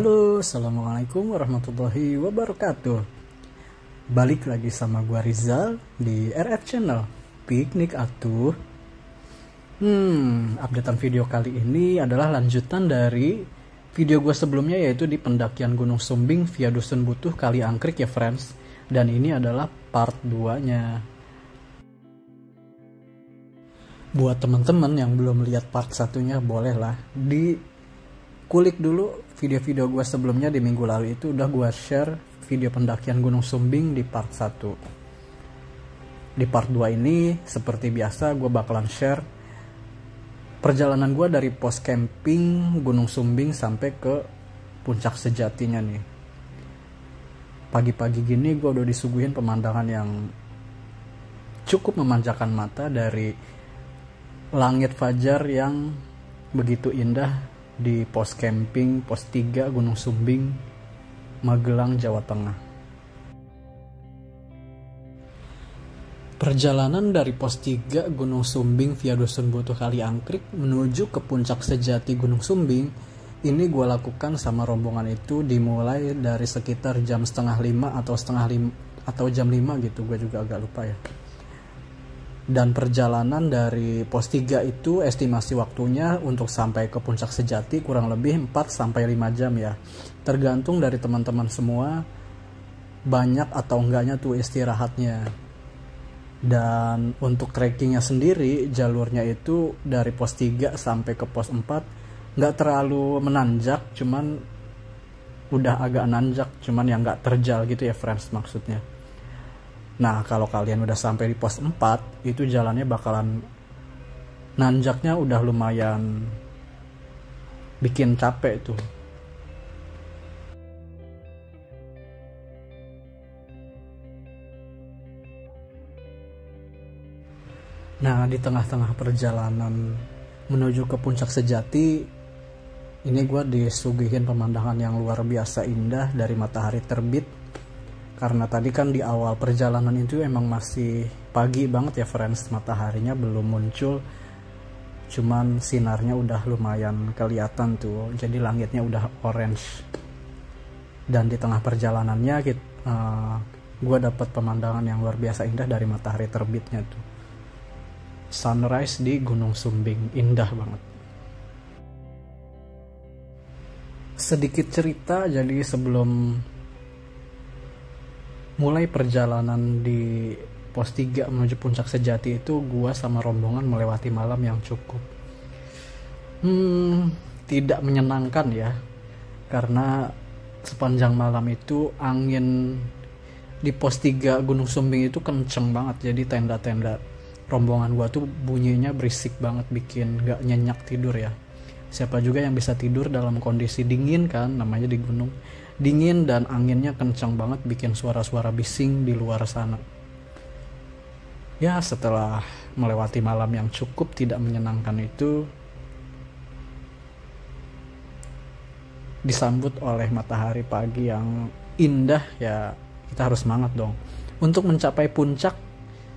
Halo, assalamualaikum warahmatullahi wabarakatuh. Balik lagi sama gua Rizal di RF Channel. Piknik atuh. Updatean video kali ini adalah lanjutan dari video gua sebelumnya, yaitu di pendakian Gunung Sumbing via Dusun Butuh Kali Angkrik ya friends. Dan ini adalah part 2-nya. Buat teman-teman yang belum lihat part 1-nya, bolehlah kulik dulu video-video gue sebelumnya. Di minggu lalu itu udah gue share video pendakian Gunung Sumbing di part 1. Di part 2 ini seperti biasa gue bakalan share perjalanan gue dari pos camping Gunung Sumbing sampai ke puncak sejatinya nih. Pagi-pagi gini gue udah disuguhin pemandangan yang cukup memanjakan mata dari langit fajar yang begitu indah di pos camping pos 3 Gunung Sumbing, Magelang, Jawa Tengah. Perjalanan dari pos 3 Gunung Sumbing via Dusun Butuh Kali Angkrik menuju ke puncak sejati Gunung Sumbing ini gue lakukan sama rombongan itu dimulai dari sekitar jam 4:30 atau jam 5 gitu, gue juga agak lupa ya. Dan perjalanan dari pos 3 itu estimasi waktunya untuk sampai ke puncak sejati kurang lebih 4-5 jam ya. Tergantung dari teman-teman semua banyak atau enggaknya tuh istirahatnya. Dan untuk trekkingnya sendiri, jalurnya itu dari pos 3 sampai ke pos 4 nggak terlalu menanjak, cuman udah agak nanjak, cuman yang nggak terjal gitu ya friends maksudnya. Nah, kalau kalian udah sampai di pos 4, itu jalannya bakalan nanjaknya udah lumayan bikin capek tuh. Nah, di tengah-tengah perjalanan menuju ke puncak sejati, ini gue disuguhin pemandangan yang luar biasa indah dari matahari terbit. Karena tadi kan di awal perjalanan itu emang masih pagi banget ya friends, mataharinya belum muncul, cuman sinarnya udah lumayan kelihatan tuh, jadi langitnya udah orange. Dan di tengah perjalanannya gue dapet pemandangan yang luar biasa indah dari matahari terbitnya tuh. Sunrise di Gunung Sumbing, indah banget. Sedikit cerita, jadi sebelum mulai perjalanan di pos 3 menuju puncak sejati itu, gua sama rombongan melewati malam yang cukup tidak menyenangkan ya, karena sepanjang malam itu angin di pos 3 Gunung Sumbing itu kenceng banget, jadi tenda-tenda rombongan gua tuh bunyinya berisik banget, bikin gak nyenyak tidur ya. Siapa juga yang bisa tidur dalam kondisi dingin kan, namanya di gunung dingin dan anginnya kencang banget, bikin suara-suara bising di luar sana. Ya, setelah melewati malam yang cukup tidak menyenangkan itu, disambut oleh matahari pagi yang indah ya, kita harus semangat dong untuk mencapai puncak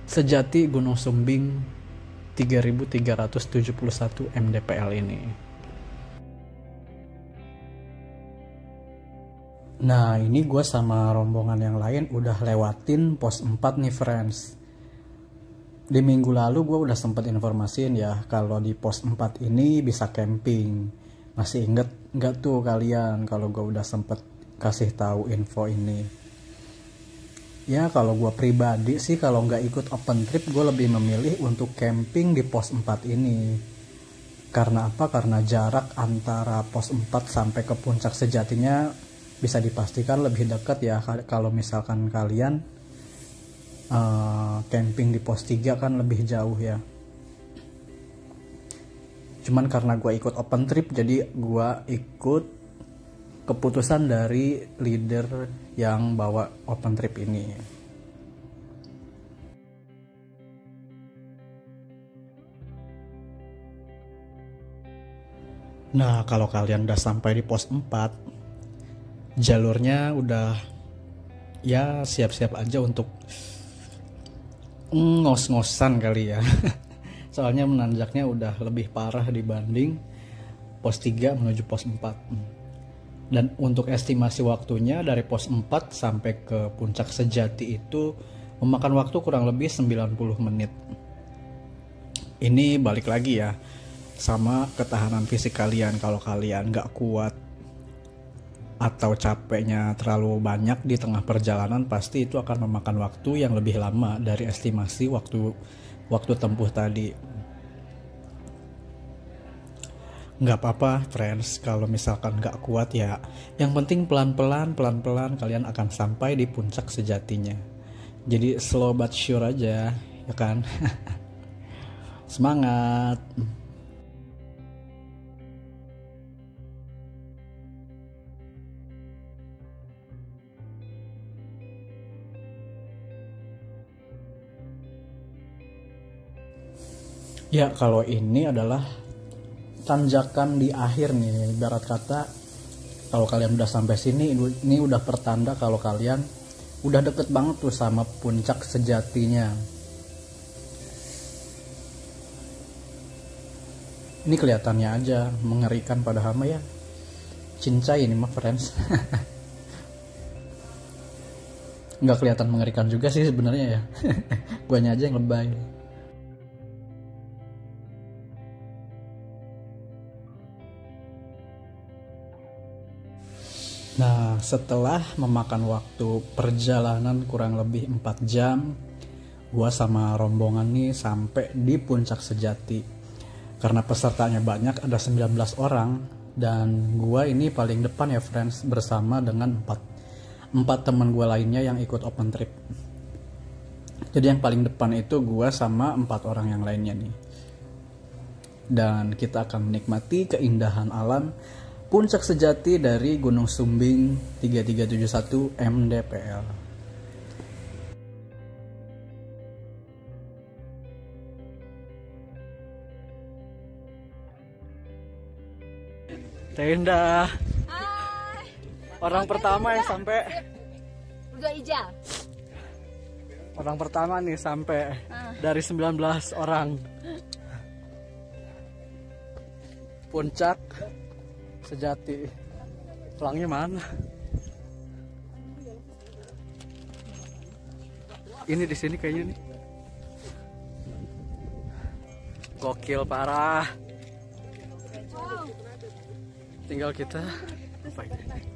sejati Gunung Sumbing 3371 mdpl ini. Nah, ini gue sama rombongan yang lain udah lewatin pos 4 nih friends. Di minggu lalu gue udah sempet informasiin ya kalau di pos 4 ini bisa camping. Masih inget gak tuh kalian kalau gue udah sempet kasih tahu info ini? Ya, kalau gue pribadi sih kalau nggak ikut open trip, gue lebih memilih untuk camping di pos 4 ini. Karena apa? Karena jarak antara pos 4 sampai ke puncak sejatinya bisa dipastikan lebih dekat ya. Kalau misalkan kalian camping di pos 3 kan lebih jauh ya. Cuman karena gue ikut open trip, jadi gue ikut keputusan dari leader yang bawa open trip ini. Nah, kalau kalian udah sampai di pos 4, jalurnya udah ya siap-siap aja untuk ngos-ngosan kali ya. Soalnya menanjaknya udah lebih parah dibanding pos 3 menuju pos 4. Dan untuk estimasi waktunya dari pos 4 sampai ke puncak sejati itu memakan waktu kurang lebih 90 menit. Ini balik lagi ya sama ketahanan fisik kalian. Kalau kalian nggak kuat atau capeknya terlalu banyak di tengah perjalanan, pasti itu akan memakan waktu yang lebih lama dari estimasi waktu tempuh tadi. Nggak apa-apa friends, kalau misalkan nggak kuat ya yang penting pelan-pelan kalian akan sampai di puncak sejatinya. Jadi slow but sure aja, ya kan? Semangat. Ya, kalau ini adalah tanjakan di akhir nih, ibarat kata kalau kalian udah sampai sini, ini udah pertanda kalau kalian udah deket banget tuh sama puncak sejatinya. Ini kelihatannya aja mengerikan, padahal mah ya cincai ini mah friends. Nggak kelihatan mengerikan juga sih sebenarnya ya. Guanya aja yang lebay. Nah, setelah memakan waktu perjalanan kurang lebih 4 jam, gua sama rombongan nih sampai di puncak sejati. Karena pesertanya banyak, ada 19 orang, dan gua ini paling depan ya friends, bersama dengan 4 teman gua lainnya yang ikut open trip. Jadi yang paling depan itu gua sama 4 orang yang lainnya nih. Dan kita akan menikmati keindahan alam puncak sejati dari Gunung Sumbing 3371 MDPL. Tenda. Hai. Orang pertama yang sampai. Udah ijal. Orang pertama nih sampai dari 19 orang. Puncak sejati. Pelangnya mana? Ini di sini kayaknya nih. Gokil parah. Tinggal kita apa ini?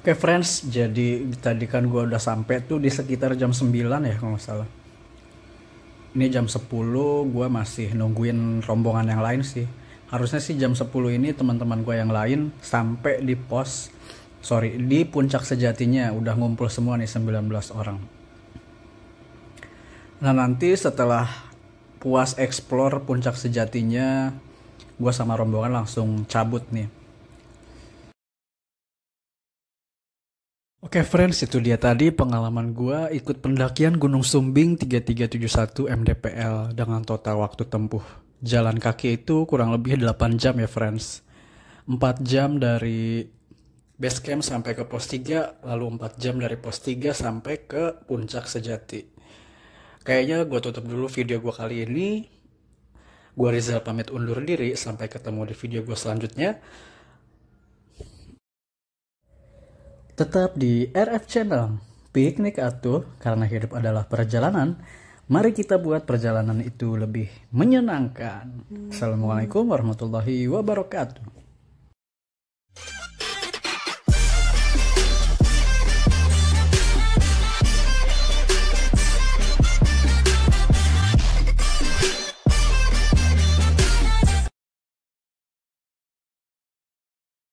Oke friends, jadi tadi kan gue udah sampai tuh di sekitar jam 9 ya kalau nggak salah. Ini jam 10, gue masih nungguin rombongan yang lain sih. Harusnya sih jam 10 ini teman-teman gue yang lain sampai di puncak sejatinya, udah ngumpul semua nih 19 orang. Nah nanti setelah puas explore puncak sejatinya, gue sama rombongan langsung cabut nih. Oke friends, itu dia tadi pengalaman gue ikut pendakian Gunung Sumbing 3371 MDPL dengan total waktu tempuh jalan kaki itu kurang lebih 8 jam ya friends. 4 jam dari base camp sampai ke pos 3, lalu 4 jam dari pos 3 sampai ke puncak sejati. Kayaknya gue tutup dulu video gue kali ini. Gue Rizal pamit undur diri, sampai ketemu di video gue selanjutnya. Tetap di RF Channel, piknik atuh, karena hidup adalah perjalanan. Mari kita buat perjalanan itu lebih menyenangkan. Assalamualaikum warahmatullahi wabarakatuh.